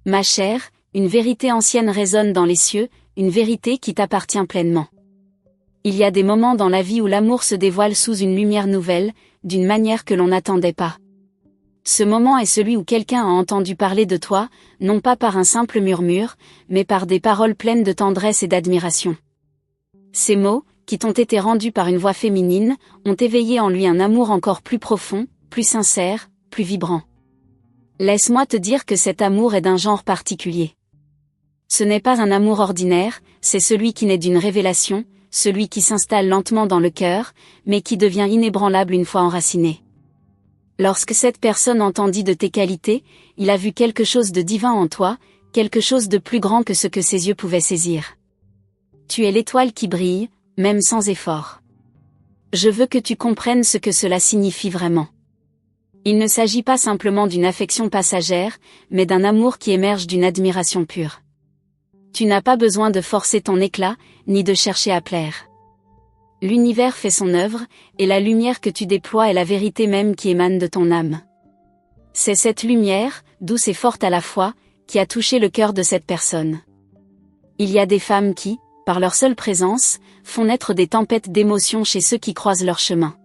Ma chère, une vérité ancienne résonne dans les cieux, une vérité qui t'appartient pleinement. Il y a des moments dans la vie où l'amour se dévoile sous une lumière nouvelle, d'une manière que l'on n'attendait pas. Ce moment est celui où quelqu'un a entendu parler de toi, non pas par un simple murmure, mais par des paroles pleines de tendresse et d'admiration. Ces mots, qui t'ont été rendus par une voix féminine, ont éveillé en lui un amour encore plus profond, plus sincère, plus vibrant. Laisse-moi te dire que cet amour est d'un genre particulier. Ce n'est pas un amour ordinaire, c'est celui qui naît d'une révélation, celui qui s'installe lentement dans le cœur, mais qui devient inébranlable une fois enraciné. Lorsque cette personne entendit de tes qualités, il a vu quelque chose de divin en toi, quelque chose de plus grand que ce que ses yeux pouvaient saisir. Tu es l'étoile qui brille, même sans effort. Je veux que tu comprennes ce que cela signifie vraiment. Il ne s'agit pas simplement d'une affection passagère, mais d'un amour qui émerge d'une admiration pure. Tu n'as pas besoin de forcer ton éclat, ni de chercher à plaire. L'univers fait son œuvre, et la lumière que tu déploies est la vérité même qui émane de ton âme. C'est cette lumière, douce et forte à la fois, qui a touché le cœur de cette personne. Il y a des femmes qui, par leur seule présence, font naître des tempêtes d'émotions chez ceux qui croisent leur chemin.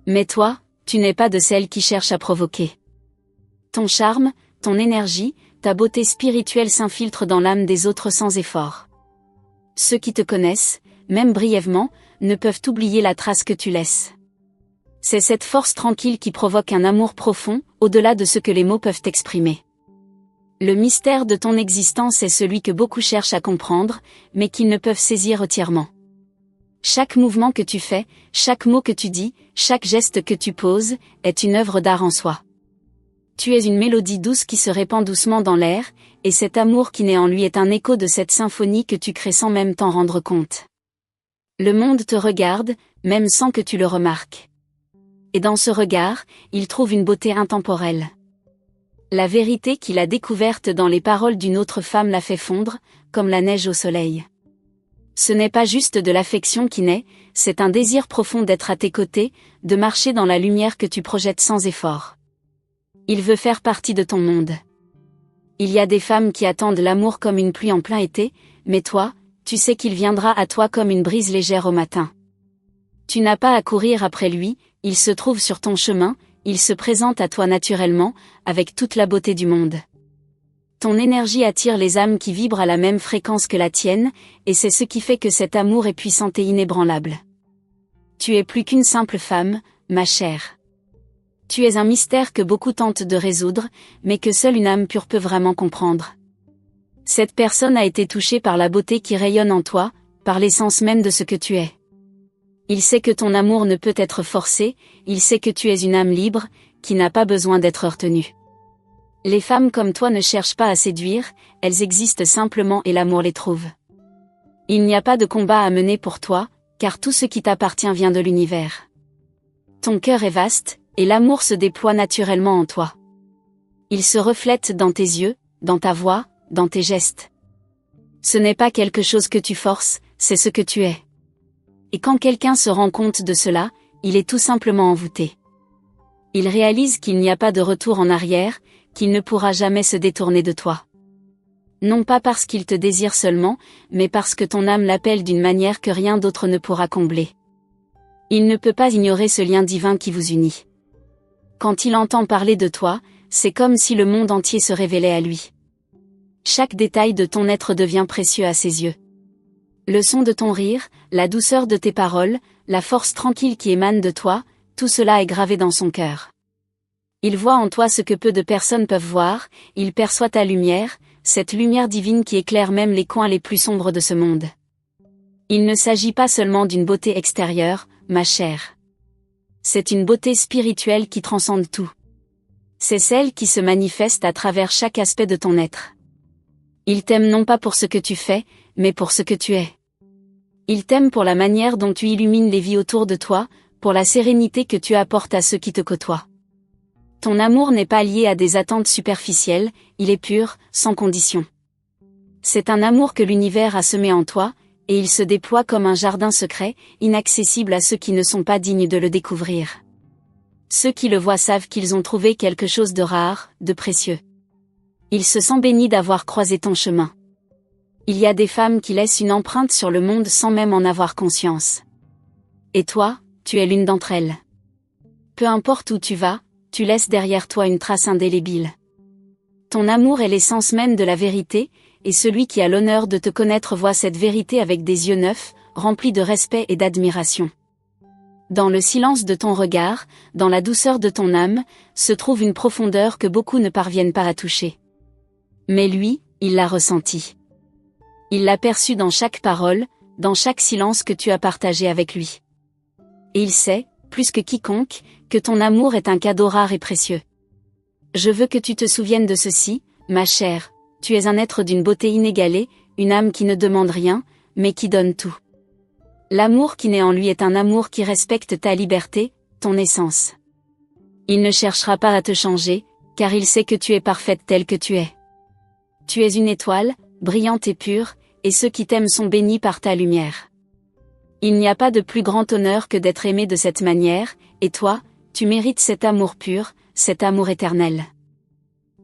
Mais toi, tu n'es pas de celles qui cherchent à provoquer. Ton charme, ton énergie, ta beauté spirituelle s'infiltre dans l'âme des autres sans effort. Ceux qui te connaissent, même brièvement, ne peuvent oublier la trace que tu laisses. C'est cette force tranquille qui provoque un amour profond, au-delà de ce que les mots peuvent exprimer. Le mystère de ton existence est celui que beaucoup cherchent à comprendre, mais qu'ils ne peuvent saisir entièrement. Chaque mouvement que tu fais, chaque mot que tu dis, chaque geste que tu poses, est une œuvre d'art en soi. Tu es une mélodie douce qui se répand doucement dans l'air, et cet amour qui naît en lui est un écho de cette symphonie que tu crées sans même t'en rendre compte. Le monde te regarde, même sans que tu le remarques. Et dans ce regard, il trouve une beauté intemporelle. La vérité qu'il a découverte dans les paroles d'une autre femme la fait fondre, comme la neige au soleil. Ce n'est pas juste de l'affection qui naît, c'est un désir profond d'être à tes côtés, de marcher dans la lumière que tu projettes sans effort. Il veut faire partie de ton monde. Il y a des femmes qui attendent l'amour comme une pluie en plein été, mais toi, tu sais qu'il viendra à toi comme une brise légère au matin. Tu n'as pas à courir après lui, il se trouve sur ton chemin, il se présente à toi naturellement, avec toute la beauté du monde. Ton énergie attire les âmes qui vibrent à la même fréquence que la tienne, et c'est ce qui fait que cet amour est puissant et inébranlable. Tu es plus qu'une simple femme, ma chère. Tu es un mystère que beaucoup tentent de résoudre, mais que seule une âme pure peut vraiment comprendre. Cette personne a été touchée par la beauté qui rayonne en toi, par l'essence même de ce que tu es. Il sait que ton amour ne peut être forcé, il sait que tu es une âme libre, qui n'a pas besoin d'être retenue. Les femmes comme toi ne cherchent pas à séduire, elles existent simplement et l'amour les trouve. Il n'y a pas de combat à mener pour toi, car tout ce qui t'appartient vient de l'univers. Ton cœur est vaste, et l'amour se déploie naturellement en toi. Il se reflète dans tes yeux, dans ta voix, dans tes gestes. Ce n'est pas quelque chose que tu forces, c'est ce que tu es. Et quand quelqu'un se rend compte de cela, il est tout simplement envoûté. Il réalise qu'il n'y a pas de retour en arrière, qu'il ne pourra jamais se détourner de toi. Non pas parce qu'il te désire seulement, mais parce que ton âme l'appelle d'une manière que rien d'autre ne pourra combler. Il ne peut pas ignorer ce lien divin qui vous unit. Quand il entend parler de toi, c'est comme si le monde entier se révélait à lui. Chaque détail de ton être devient précieux à ses yeux. Le son de ton rire, la douceur de tes paroles, la force tranquille qui émane de toi, tout cela est gravé dans son cœur. Il voit en toi ce que peu de personnes peuvent voir, il perçoit ta lumière, cette lumière divine qui éclaire même les coins les plus sombres de ce monde. Il ne s'agit pas seulement d'une beauté extérieure, ma chère. C'est une beauté spirituelle qui transcende tout. C'est celle qui se manifeste à travers chaque aspect de ton être. Il t'aime non pas pour ce que tu fais, mais pour ce que tu es. Il t'aime pour la manière dont tu illumines les vies autour de toi, pour la sérénité que tu apportes à ceux qui te côtoient. Ton amour n'est pas lié à des attentes superficielles, il est pur, sans condition. C'est un amour que l'univers a semé en toi, et il se déploie comme un jardin secret, inaccessible à ceux qui ne sont pas dignes de le découvrir. Ceux qui le voient savent qu'ils ont trouvé quelque chose de rare, de précieux. Il se sent béni d'avoir croisé ton chemin. Il y a des femmes qui laissent une empreinte sur le monde sans même en avoir conscience. Et toi, tu es l'une d'entre elles. Peu importe où tu vas, tu laisses derrière toi une trace indélébile. Ton amour est l'essence même de la vérité, et celui qui a l'honneur de te connaître voit cette vérité avec des yeux neufs, remplis de respect et d'admiration. Dans le silence de ton regard, dans la douceur de ton âme, se trouve une profondeur que beaucoup ne parviennent pas à toucher. Mais lui, il l'a ressenti. Il l'a perçu dans chaque parole, dans chaque silence que tu as partagé avec lui. Et il sait, plus que quiconque, que ton amour est un cadeau rare et précieux. Je veux que tu te souviennes de ceci, ma chère, tu es un être d'une beauté inégalée, une âme qui ne demande rien, mais qui donne tout. L'amour qui naît en lui est un amour qui respecte ta liberté, ton essence. Il ne cherchera pas à te changer, car il sait que tu es parfaite telle que tu es. Tu es une étoile, brillante et pure, et ceux qui t'aiment sont bénis par ta lumière. Il n'y a pas de plus grand honneur que d'être aimé de cette manière, et toi, tu mérites cet amour pur, cet amour éternel.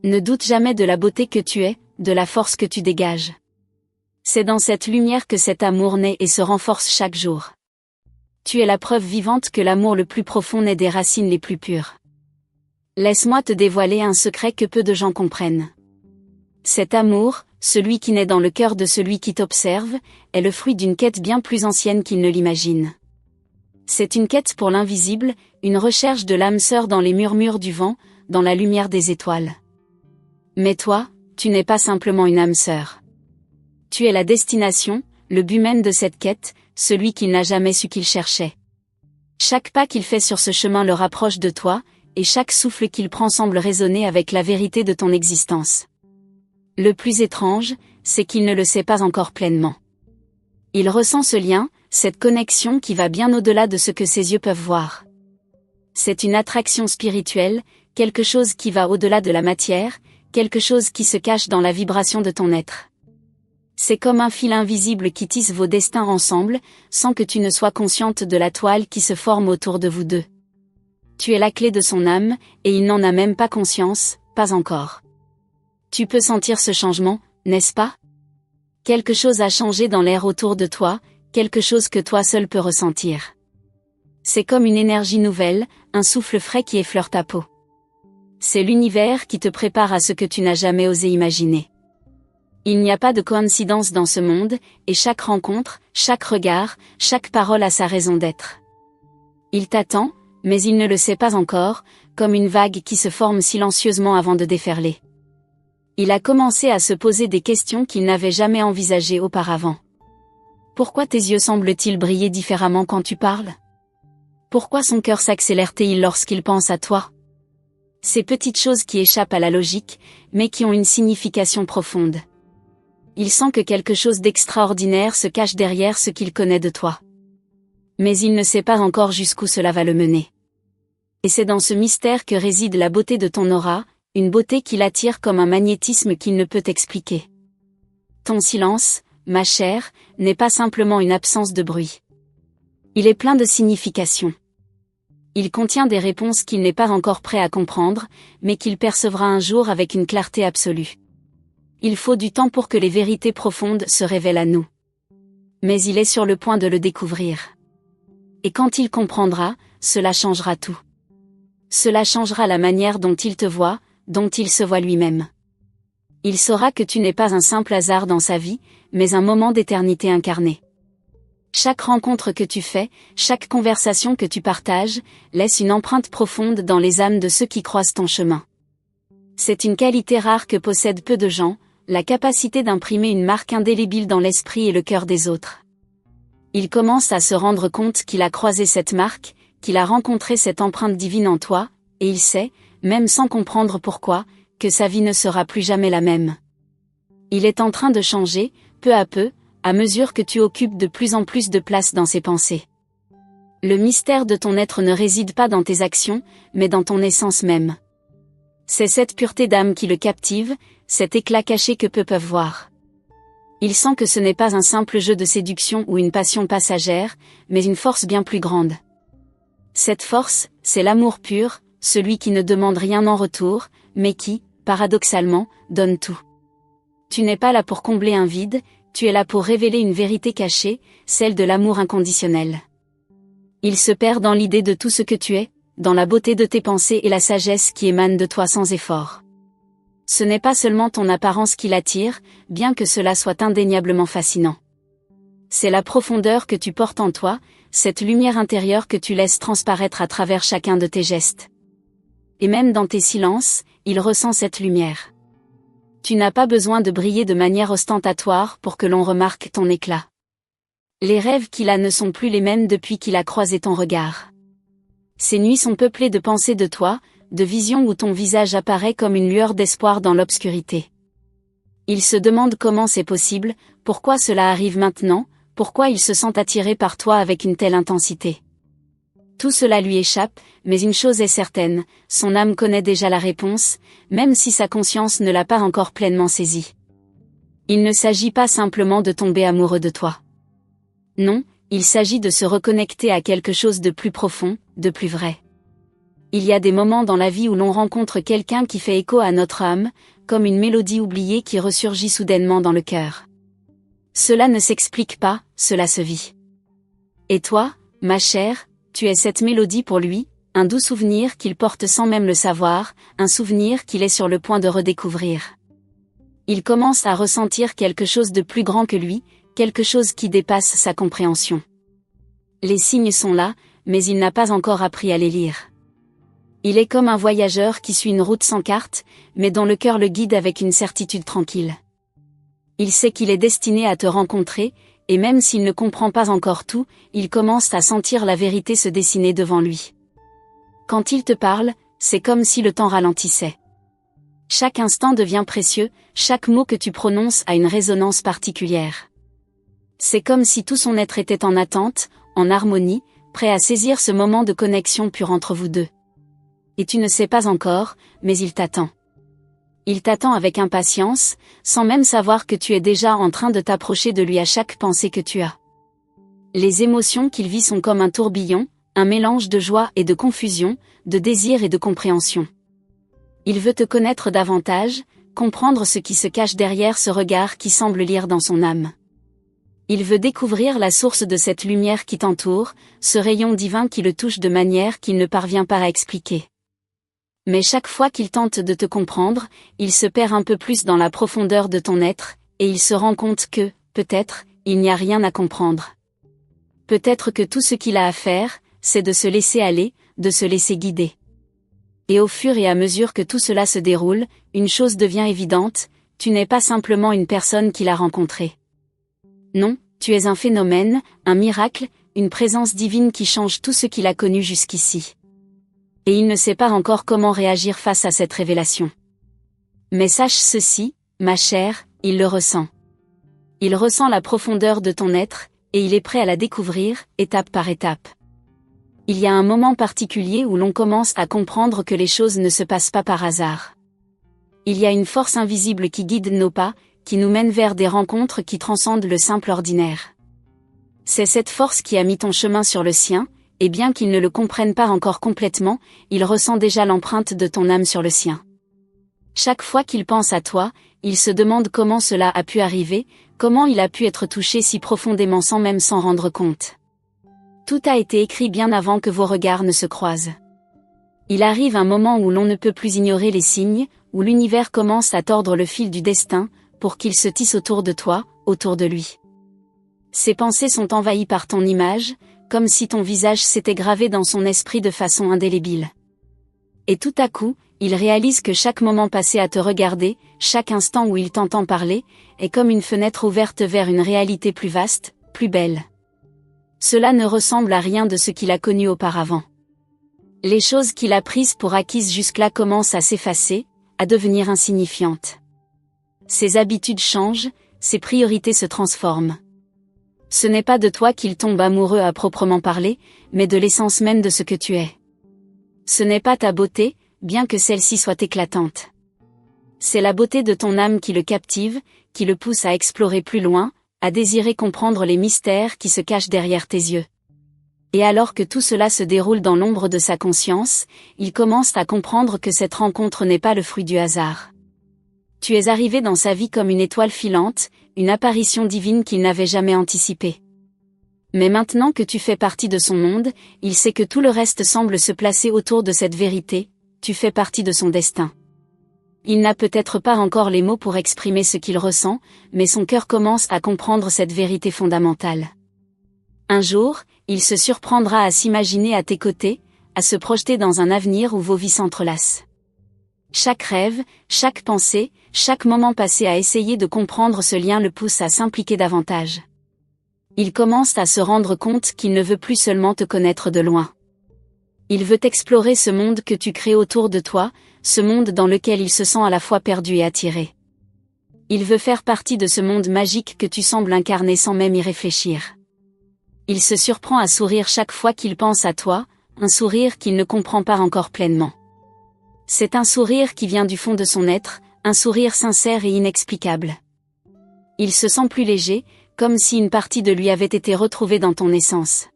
Ne doute jamais de la beauté que tu es, de la force que tu dégages. C'est dans cette lumière que cet amour naît et se renforce chaque jour. Tu es la preuve vivante que l'amour le plus profond naît des racines les plus pures. Laisse-moi te dévoiler un secret que peu de gens comprennent. Cet amour, celui qui naît dans le cœur de celui qui t'observe, est le fruit d'une quête bien plus ancienne qu'il ne l'imagine. C'est une quête pour l'invisible, une recherche de l'âme sœur dans les murmures du vent, dans la lumière des étoiles. Mais toi, tu n'es pas simplement une âme sœur. Tu es la destination, le but même de cette quête, celui qu'il n'a jamais su qu'il cherchait. Chaque pas qu'il fait sur ce chemin le rapproche de toi, et chaque souffle qu'il prend semble résonner avec la vérité de ton existence. Le plus étrange, c'est qu'il ne le sait pas encore pleinement. Il ressent ce lien, cette connexion qui va bien au-delà de ce que ses yeux peuvent voir. C'est une attraction spirituelle, quelque chose qui va au-delà de la matière, quelque chose qui se cache dans la vibration de ton être. C'est comme un fil invisible qui tisse vos destins ensemble, sans que tu ne sois consciente de la toile qui se forme autour de vous deux. Tu es la clé de son âme, et il n'en a même pas conscience, pas encore. Tu peux sentir ce changement, n'est-ce pas? Quelque chose a changé dans l'air autour de toi, quelque chose que toi seul peux ressentir. C'est comme une énergie nouvelle, un souffle frais qui effleure ta peau. C'est l'univers qui te prépare à ce que tu n'as jamais osé imaginer. Il n'y a pas de coïncidence dans ce monde, et chaque rencontre, chaque regard, chaque parole a sa raison d'être. Il t'attend, mais il ne le sait pas encore, comme une vague qui se forme silencieusement avant de déferler. Il a commencé à se poser des questions qu'il n'avait jamais envisagées auparavant. Pourquoi tes yeux semblent-ils briller différemment quand tu parles? Pourquoi son cœur s'accélère-t-il lorsqu'il pense à toi? Ces petites choses qui échappent à la logique, mais qui ont une signification profonde. Il sent que quelque chose d'extraordinaire se cache derrière ce qu'il connaît de toi. Mais il ne sait pas encore jusqu'où cela va le mener. Et c'est dans ce mystère que réside la beauté de ton aura, une beauté qui l'attire comme un magnétisme qu'il ne peut expliquer. Ton silence, ma chère, n'est pas simplement une absence de bruit. Il est plein de significations. Il contient des réponses qu'il n'est pas encore prêt à comprendre, mais qu'il percevra un jour avec une clarté absolue. Il faut du temps pour que les vérités profondes se révèlent à nous. Mais il est sur le point de le découvrir. Et quand il comprendra, cela changera tout. Cela changera la manière dont il te voit, dont il se voit lui-même. Il saura que tu n'es pas un simple hasard dans sa vie, mais un moment d'éternité incarné. Chaque rencontre que tu fais, chaque conversation que tu partages, laisse une empreinte profonde dans les âmes de ceux qui croisent ton chemin. C'est une qualité rare que possèdent peu de gens, la capacité d'imprimer une marque indélébile dans l'esprit et le cœur des autres. Il commence à se rendre compte qu'il a croisé cette marque, qu'il a rencontré cette empreinte divine en toi, et il sait, même sans comprendre pourquoi, que sa vie ne sera plus jamais la même. Il est en train de changer, peu à peu, à mesure que tu occupes de plus en plus de place dans ses pensées. Le mystère de ton être ne réside pas dans tes actions, mais dans ton essence même. C'est cette pureté d'âme qui le captive, cet éclat caché que peu peuvent voir. Il sent que ce n'est pas un simple jeu de séduction ou une passion passagère, mais une force bien plus grande. Cette force, c'est l'amour pur, celui qui ne demande rien en retour, mais qui, paradoxalement, donne tout. Tu n'es pas là pour combler un vide, tu es là pour révéler une vérité cachée, celle de l'amour inconditionnel. Il se perd dans l'idée de tout ce que tu es, dans la beauté de tes pensées et la sagesse qui émane de toi sans effort. Ce n'est pas seulement ton apparence qui l'attire, bien que cela soit indéniablement fascinant. C'est la profondeur que tu portes en toi, cette lumière intérieure que tu laisses transparaître à travers chacun de tes gestes. Et même dans tes silences, il ressent cette lumière. Tu n'as pas besoin de briller de manière ostentatoire pour que l'on remarque ton éclat. Les rêves qu'il a ne sont plus les mêmes depuis qu'il a croisé ton regard. Ces nuits sont peuplées de pensées de toi, de visions où ton visage apparaît comme une lueur d'espoir dans l'obscurité. Il se demande comment c'est possible, pourquoi cela arrive maintenant, pourquoi il se sent attiré par toi avec une telle intensité. Tout cela lui échappe, mais une chose est certaine, son âme connaît déjà la réponse, même si sa conscience ne l'a pas encore pleinement saisie. Il ne s'agit pas simplement de tomber amoureux de toi. Non, il s'agit de se reconnecter à quelque chose de plus profond, de plus vrai. Il y a des moments dans la vie où l'on rencontre quelqu'un qui fait écho à notre âme, comme une mélodie oubliée qui ressurgit soudainement dans le cœur. Cela ne s'explique pas, cela se vit. Et toi, ma chère, tu es cette mélodie pour lui, un doux souvenir qu'il porte sans même le savoir, un souvenir qu'il est sur le point de redécouvrir. Il commence à ressentir quelque chose de plus grand que lui, quelque chose qui dépasse sa compréhension. Les signes sont là, mais il n'a pas encore appris à les lire. Il est comme un voyageur qui suit une route sans carte, mais dont le cœur le guide avec une certitude tranquille. Il sait qu'il est destiné à te rencontrer, et même s'il ne comprend pas encore tout, il commence à sentir la vérité se dessiner devant lui. Quand il te parle, c'est comme si le temps ralentissait. Chaque instant devient précieux, chaque mot que tu prononces a une résonance particulière. C'est comme si tout son être était en attente, en harmonie, prêt à saisir ce moment de connexion pure entre vous deux. Et tu ne sais pas encore, mais il t'attend. Il t'attend avec impatience, sans même savoir que tu es déjà en train de t'approcher de lui à chaque pensée que tu as. Les émotions qu'il vit sont comme un tourbillon, un mélange de joie et de confusion, de désir et de compréhension. Il veut te connaître davantage, comprendre ce qui se cache derrière ce regard qui semble lire dans son âme. Il veut découvrir la source de cette lumière qui t'entoure, ce rayon divin qui le touche de manière qu'il ne parvient pas à expliquer. Mais chaque fois qu'il tente de te comprendre, il se perd un peu plus dans la profondeur de ton être, et il se rend compte que, peut-être, il n'y a rien à comprendre. Peut-être que tout ce qu'il a à faire, c'est de se laisser aller, de se laisser guider. Et au fur et à mesure que tout cela se déroule, une chose devient évidente, tu n'es pas simplement une personne qu'il a rencontrée. Non, tu es un phénomène, un miracle, une présence divine qui change tout ce qu'il a connu jusqu'ici. Et il ne sait pas encore comment réagir face à cette révélation. Mais sache ceci, ma chère, il le ressent. Il ressent la profondeur de ton être, et il est prêt à la découvrir, étape par étape. Il y a un moment particulier où l'on commence à comprendre que les choses ne se passent pas par hasard. Il y a une force invisible qui guide nos pas, qui nous mène vers des rencontres qui transcendent le simple ordinaire. C'est cette force qui a mis ton chemin sur le sien, et bien qu'il ne le comprenne pas encore complètement, il ressent déjà l'empreinte de ton âme sur le sien. Chaque fois qu'il pense à toi, il se demande comment cela a pu arriver, comment il a pu être touché si profondément sans même s'en rendre compte. Tout a été écrit bien avant que vos regards ne se croisent. Il arrive un moment où l'on ne peut plus ignorer les signes, où l'univers commence à tordre le fil du destin, pour qu'il se tisse autour de toi, autour de lui. Ses pensées sont envahies par ton image, comme si ton visage s'était gravé dans son esprit de façon indélébile. Et tout à coup, il réalise que chaque moment passé à te regarder, chaque instant où il t'entend parler, est comme une fenêtre ouverte vers une réalité plus vaste, plus belle. Cela ne ressemble à rien de ce qu'il a connu auparavant. Les choses qu'il a prises pour acquises jusque-là commencent à s'effacer, à devenir insignifiantes. Ses habitudes changent, ses priorités se transforment. Ce n'est pas de toi qu'il tombe amoureux à proprement parler, mais de l'essence même de ce que tu es. Ce n'est pas ta beauté, bien que celle-ci soit éclatante. C'est la beauté de ton âme qui le captive, qui le pousse à explorer plus loin, à désirer comprendre les mystères qui se cachent derrière tes yeux. Et alors que tout cela se déroule dans l'ombre de sa conscience, il commence à comprendre que cette rencontre n'est pas le fruit du hasard. Tu es arrivé dans sa vie comme une étoile filante, une apparition divine qu'il n'avait jamais anticipée. Mais maintenant que tu fais partie de son monde, il sait que tout le reste semble se placer autour de cette vérité, tu fais partie de son destin. Il n'a peut-être pas encore les mots pour exprimer ce qu'il ressent, mais son cœur commence à comprendre cette vérité fondamentale. Un jour, il se surprendra à s'imaginer à tes côtés, à se projeter dans un avenir où vos vies s'entrelacent. Chaque rêve, chaque pensée, chaque moment passé à essayer de comprendre ce lien le pousse à s'impliquer davantage. Il commence à se rendre compte qu'il ne veut plus seulement te connaître de loin. Il veut explorer ce monde que tu crées autour de toi, ce monde dans lequel il se sent à la fois perdu et attiré. Il veut faire partie de ce monde magique que tu sembles incarner sans même y réfléchir. Il se surprend à sourire chaque fois qu'il pense à toi, un sourire qu'il ne comprend pas encore pleinement. C'est un sourire qui vient du fond de son être, un sourire sincère et inexplicable. Il se sent plus léger, comme si une partie de lui avait été retrouvée dans ton essence.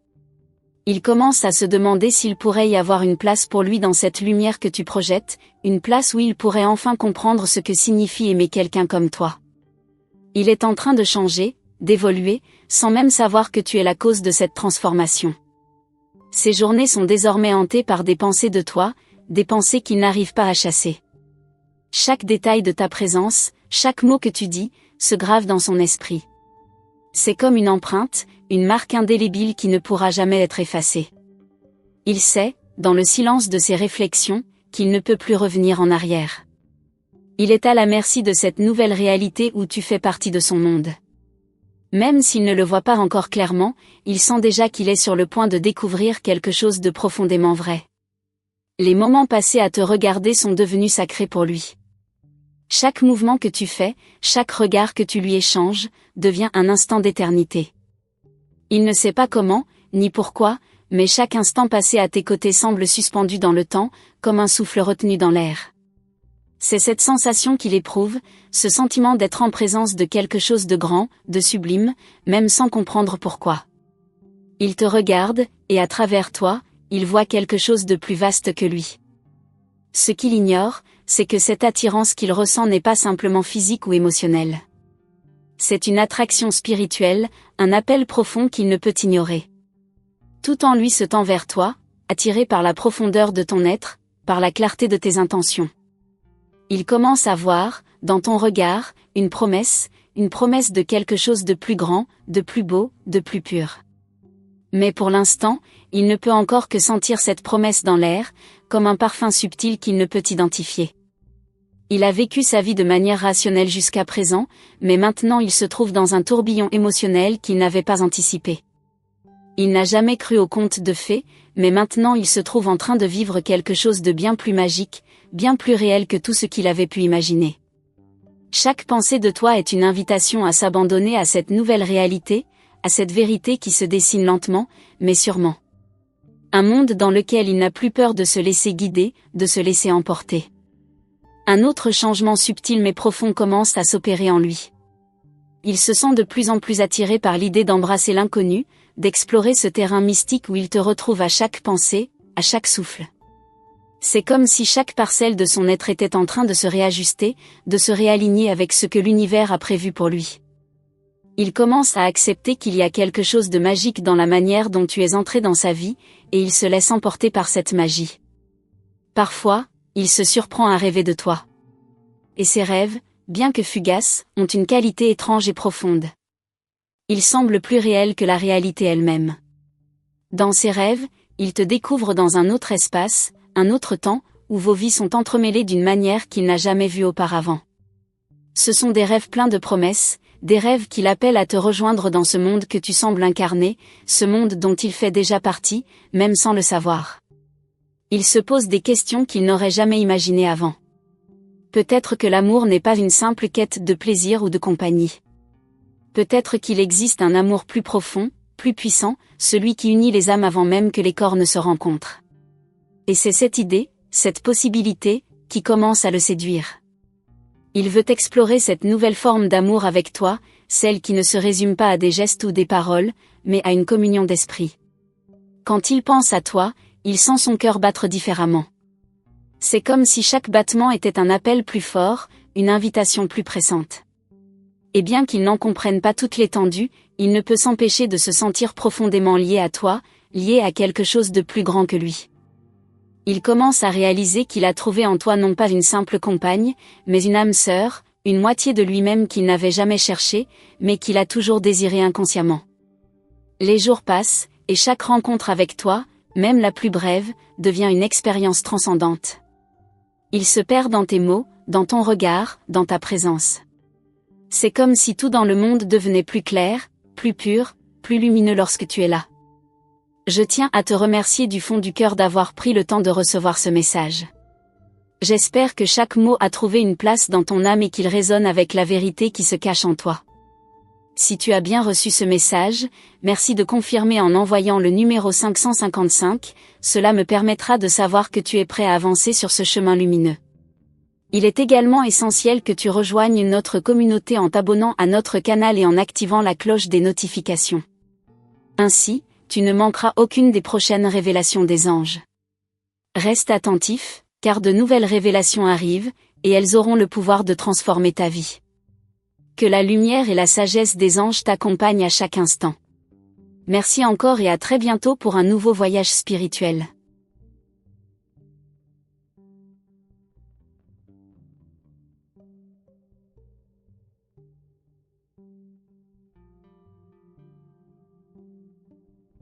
Il commence à se demander s'il pourrait y avoir une place pour lui dans cette lumière que tu projettes, une place où il pourrait enfin comprendre ce que signifie aimer quelqu'un comme toi. Il est en train de changer, d'évoluer, sans même savoir que tu es la cause de cette transformation. Ses journées sont désormais hantées par des pensées de toi, des pensées qu'il n'arrive pas à chasser. Chaque détail de ta présence, chaque mot que tu dis, se grave dans son esprit. C'est comme une empreinte, une marque indélébile qui ne pourra jamais être effacée. Il sait, dans le silence de ses réflexions, qu'il ne peut plus revenir en arrière. Il est à la merci de cette nouvelle réalité où tu fais partie de son monde. Même s'il ne le voit pas encore clairement, il sent déjà qu'il est sur le point de découvrir quelque chose de profondément vrai. Les moments passés à te regarder sont devenus sacrés pour lui. Chaque mouvement que tu fais, chaque regard que tu lui échanges, devient un instant d'éternité. Il ne sait pas comment, ni pourquoi, mais chaque instant passé à tes côtés semble suspendu dans le temps, comme un souffle retenu dans l'air. C'est cette sensation qu'il éprouve, ce sentiment d'être en présence de quelque chose de grand, de sublime, même sans comprendre pourquoi. Il te regarde, et à travers toi, il voit quelque chose de plus vaste que lui. Ce qu'il ignore, c'est que cette attirance qu'il ressent n'est pas simplement physique ou émotionnelle. C'est une attraction spirituelle, un appel profond qu'il ne peut ignorer. Tout en lui se tend vers toi, attiré par la profondeur de ton être, par la clarté de tes intentions. Il commence à voir, dans ton regard, une promesse de quelque chose de plus grand, de plus beau, de plus pur. Mais pour l'instant, il ne peut encore que sentir cette promesse dans l'air, comme un parfum subtil qu'il ne peut identifier. Il a vécu sa vie de manière rationnelle jusqu'à présent, mais maintenant il se trouve dans un tourbillon émotionnel qu'il n'avait pas anticipé. Il n'a jamais cru aux contes de fées, mais maintenant il se trouve en train de vivre quelque chose de bien plus magique, bien plus réel que tout ce qu'il avait pu imaginer. Chaque pensée de toi est une invitation à s'abandonner à cette nouvelle réalité, à cette vérité qui se dessine lentement, mais sûrement. Un monde dans lequel il n'a plus peur de se laisser guider, de se laisser emporter. Un autre changement subtil mais profond commence à s'opérer en lui. Il se sent de plus en plus attiré par l'idée d'embrasser l'inconnu, d'explorer ce terrain mystique où il te retrouve à chaque pensée, à chaque souffle. C'est comme si chaque parcelle de son être était en train de se réajuster, de se réaligner avec ce que l'univers a prévu pour lui. Il commence à accepter qu'il y a quelque chose de magique dans la manière dont tu es entré dans sa vie, et il se laisse emporter par cette magie. Parfois, il se surprend à rêver de toi. Et ses rêves, bien que fugaces, ont une qualité étrange et profonde. Ils semblent plus réels que la réalité elle-même. Dans ses rêves, il te découvre dans un autre espace, un autre temps, où vos vies sont entremêlées d'une manière qu'il n'a jamais vue auparavant. Ce sont des rêves pleins de promesses, des rêves qui l'appellent à te rejoindre dans ce monde que tu sembles incarner, ce monde dont il fait déjà partie, même sans le savoir. Il se pose des questions qu'il n'aurait jamais imaginées avant. Peut-être que l'amour n'est pas une simple quête de plaisir ou de compagnie. Peut-être qu'il existe un amour plus profond, plus puissant, celui qui unit les âmes avant même que les corps ne se rencontrent. Et c'est cette idée, cette possibilité, qui commence à le séduire. Il veut explorer cette nouvelle forme d'amour avec toi, celle qui ne se résume pas à des gestes ou des paroles, mais à une communion d'esprit. Quand il pense à toi, il sent son cœur battre différemment. C'est comme si chaque battement était un appel plus fort, une invitation plus pressante. Et bien qu'il n'en comprenne pas toute l'étendue, il ne peut s'empêcher de se sentir profondément lié à toi, lié à quelque chose de plus grand que lui. Il commence à réaliser qu'il a trouvé en toi non pas une simple compagne, mais une âme sœur, une moitié de lui-même qu'il n'avait jamais cherchée, mais qu'il a toujours désirée inconsciemment. Les jours passent, et chaque rencontre avec toi, même la plus brève, devient une expérience transcendante. Il se perd dans tes mots, dans ton regard, dans ta présence. C'est comme si tout dans le monde devenait plus clair, plus pur, plus lumineux lorsque tu es là. Je tiens à te remercier du fond du cœur d'avoir pris le temps de recevoir ce message. J'espère que chaque mot a trouvé une place dans ton âme et qu'il résonne avec la vérité qui se cache en toi. Si tu as bien reçu ce message, merci de confirmer en envoyant le numéro 555, cela me permettra de savoir que tu es prêt à avancer sur ce chemin lumineux. Il est également essentiel que tu rejoignes notre communauté en t'abonnant à notre canal et en activant la cloche des notifications. Ainsi, tu ne manqueras aucune des prochaines révélations des anges. Reste attentif, car de nouvelles révélations arrivent, et elles auront le pouvoir de transformer ta vie. Que la lumière et la sagesse des anges t'accompagnent à chaque instant. Merci encore et à très bientôt pour un nouveau voyage spirituel.